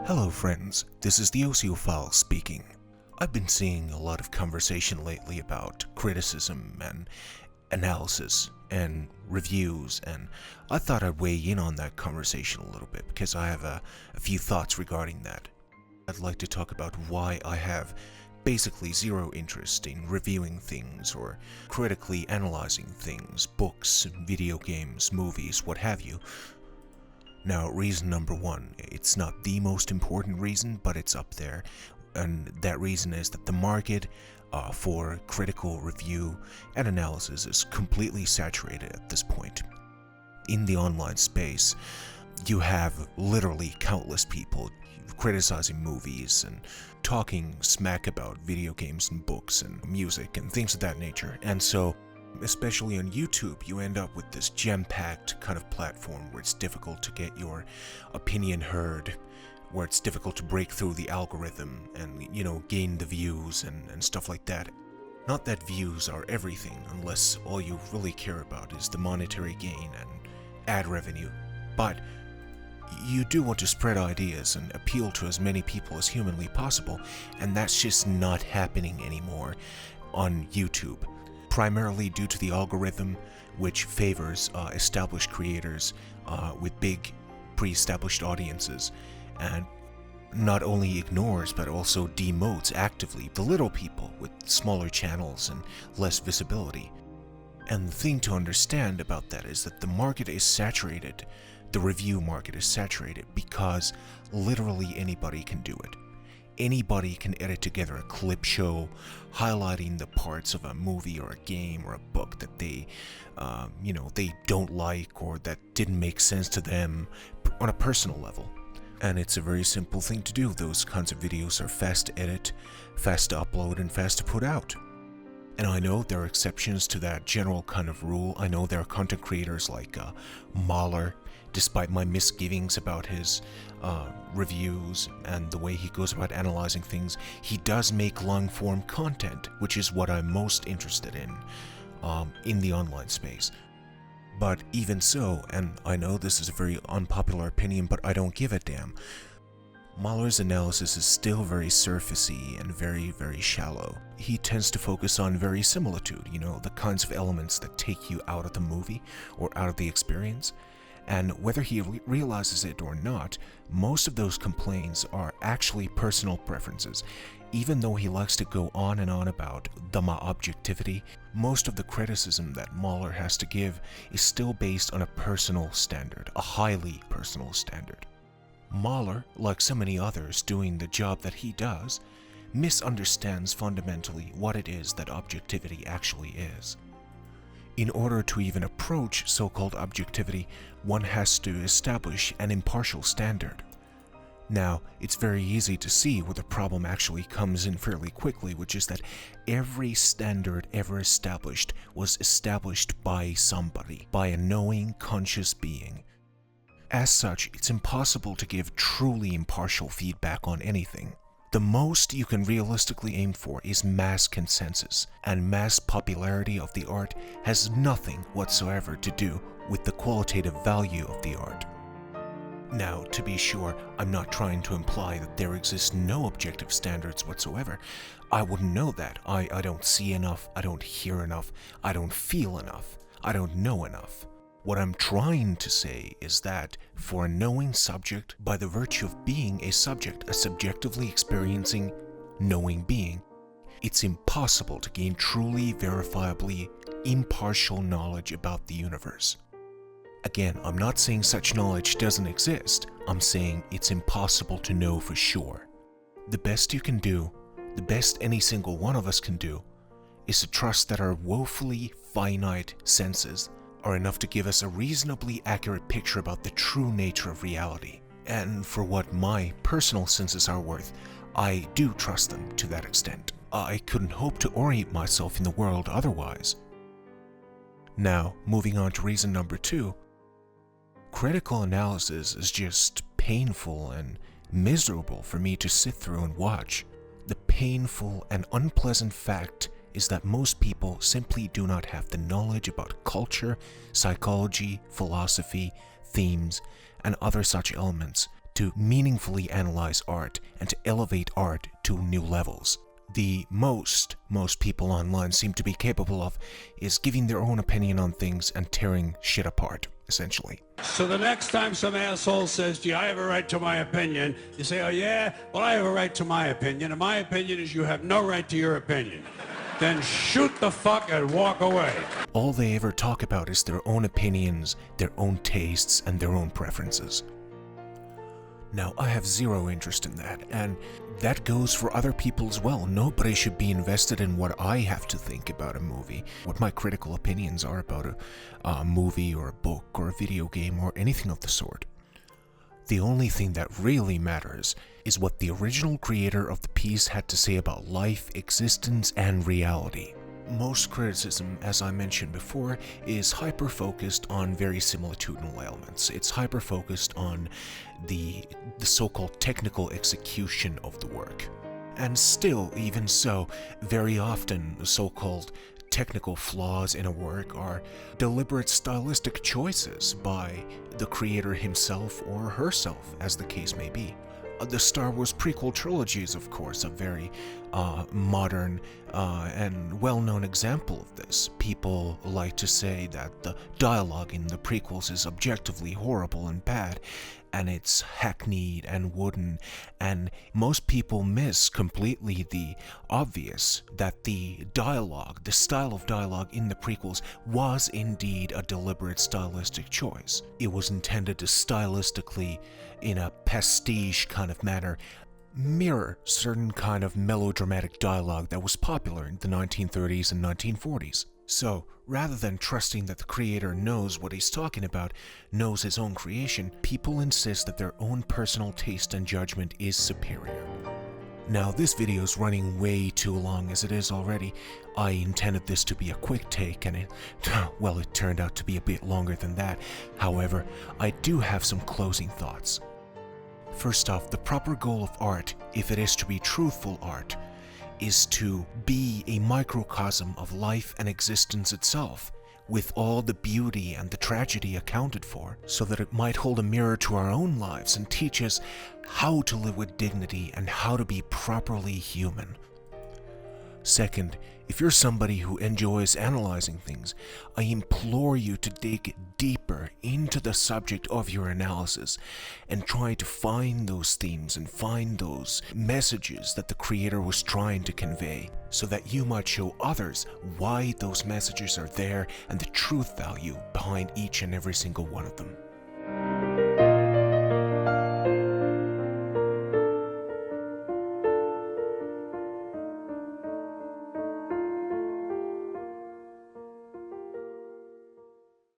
Hello friends, this is the Ociophile speaking. I've been seeing a lot of conversation lately about criticism and analysis and reviews, and I thought I'd weigh in on that conversation a little bit because I have a few thoughts regarding that. I'd like to talk about why I have basically zero interest in reviewing things or critically analyzing things, books, video games, movies, what have you. Now, reason number one, it's not the most important reason, but it's up there, and that reason is that the market for critical review and analysis is completely saturated at this point. In the online space, you have literally countless people criticizing movies and talking smack about video games and books and music and things of that nature, and so especially on YouTube, you end up with this gem-packed kind of platform where it's difficult to get your opinion heard, where it's difficult to break through the algorithm and, gain the views and stuff like that. Not that views are everything, unless all you really care about is the monetary gain and ad revenue, but you do want to spread ideas and appeal to as many people as humanly possible, and that's just not happening anymore on YouTube. Primarily due to the algorithm, which favors established creators with big pre-established audiences, and not only ignores but also demotes actively the little people with smaller channels and less visibility. And the thing to understand about that is that the market is saturated, the review market is saturated because literally anybody can do it. Anybody can edit together a clip show highlighting the parts of a movie or a game or a book that they don't like or that didn't make sense to them on a personal level. And it's a very simple thing to do. Those kinds of videos are fast to edit, fast to upload, and fast to put out. And I know there are exceptions to that general kind of rule. I know there are content creators like Mahler. Despite my misgivings about his reviews and the way he goes about analyzing things, he does make long-form content, which is what I'm most interested in the online space. But even so, and I know this is a very unpopular opinion, but I don't give a damn, Mahler's analysis is still very surfacey and very, very shallow. He tends to focus on verisimilitude, the kinds of elements that take you out of the movie or out of the experience. And whether he realizes it or not, most of those complaints are actually personal preferences. Even though he likes to go on and on about Dhamma objectivity, most of the criticism that Mahler has to give is still based on a personal standard, a highly personal standard. Mahler, like so many others doing the job that he does, misunderstands fundamentally what it is that objectivity actually is. In order to even approach so-called objectivity, one has to establish an impartial standard. Now, it's very easy to see where the problem actually comes in fairly quickly, which is that every standard ever established was established by somebody, by a knowing, conscious being. As such, it's impossible to give truly impartial feedback on anything. The most you can realistically aim for is mass consensus, and mass popularity of the art has nothing whatsoever to do with the qualitative value of the art. Now, to be sure, I'm not trying to imply that there exist no objective standards whatsoever. I wouldn't know that. I don't see enough, I don't hear enough, I don't feel enough, I don't know enough. What I'm trying to say is that for a knowing subject, by the virtue of being a subject, a subjectively experiencing, knowing being, it's impossible to gain truly, verifiably, impartial knowledge about the universe. Again, I'm not saying such knowledge doesn't exist, I'm saying it's impossible to know for sure. The best you can do, the best any single one of us can do, is to trust that our woefully finite senses are enough to give us a reasonably accurate picture about the true nature of reality. And for what my personal senses are worth, I do trust them to that extent. I couldn't hope to orient myself in the world otherwise. Now, moving on to reason number two, critical analysis is just painful and miserable for me to sit through and watch. The painful and unpleasant fact is that most people simply do not have the knowledge about culture, psychology, philosophy, themes, and other such elements to meaningfully analyze art and to elevate art to new levels. The most people online seem to be capable of is giving their own opinion on things and tearing shit apart, essentially. So the next time some asshole says, "Do I have a right to my opinion?" you say, "Oh yeah, well I have a right to my opinion, and my opinion is you have no right to your opinion." Then shoot the fuck and walk away. All they ever talk about is their own opinions, their own tastes, and their own preferences. Now, I have zero interest in that, and that goes for other people as well. Nobody should be invested in what I have to think about a movie, what my critical opinions are about a movie or a book or a video game or anything of the sort. The only thing that really matters is what the original creator of the piece had to say about life, existence, and reality. Most criticism, as I mentioned before, is hyper-focused on very similitudinal elements. It's hyper-focused on the so-called technical execution of the work. And still, even so, very often the so-called technical flaws in a work are deliberate stylistic choices by the creator himself or herself, as the case may be. The Star Wars prequel trilogy is, of course, a very modern and well-known example of this. People like to say that the dialogue in the prequels is objectively horrible and bad, and it's hackneyed and wooden, and most people miss completely the obvious that the dialogue, the style of dialogue in the prequels was indeed a deliberate stylistic choice. It was intended to stylistically, in a pastiche kind of manner, mirror certain kind of melodramatic dialogue that was popular in the 1930s and 1940s. So, rather than trusting that the creator knows what he's talking about, knows his own creation, people insist that their own personal taste and judgment is superior. Now, this video is running way too long as it is already. I intended this to be a quick take, and it turned out to be a bit longer than that. However, I do have some closing thoughts. First off, the proper goal of art, if it is to be truthful art, is to be a microcosm of life and existence itself, with all the beauty and the tragedy accounted for, so that it might hold a mirror to our own lives and teach us how to live with dignity and how to be properly human. Second, if you're somebody who enjoys analyzing things, I implore you to dig deeper into the subject of your analysis and try to find those themes and find those messages that the creator was trying to convey, so that you might show others why those messages are there and the truth value behind each and every single one of them.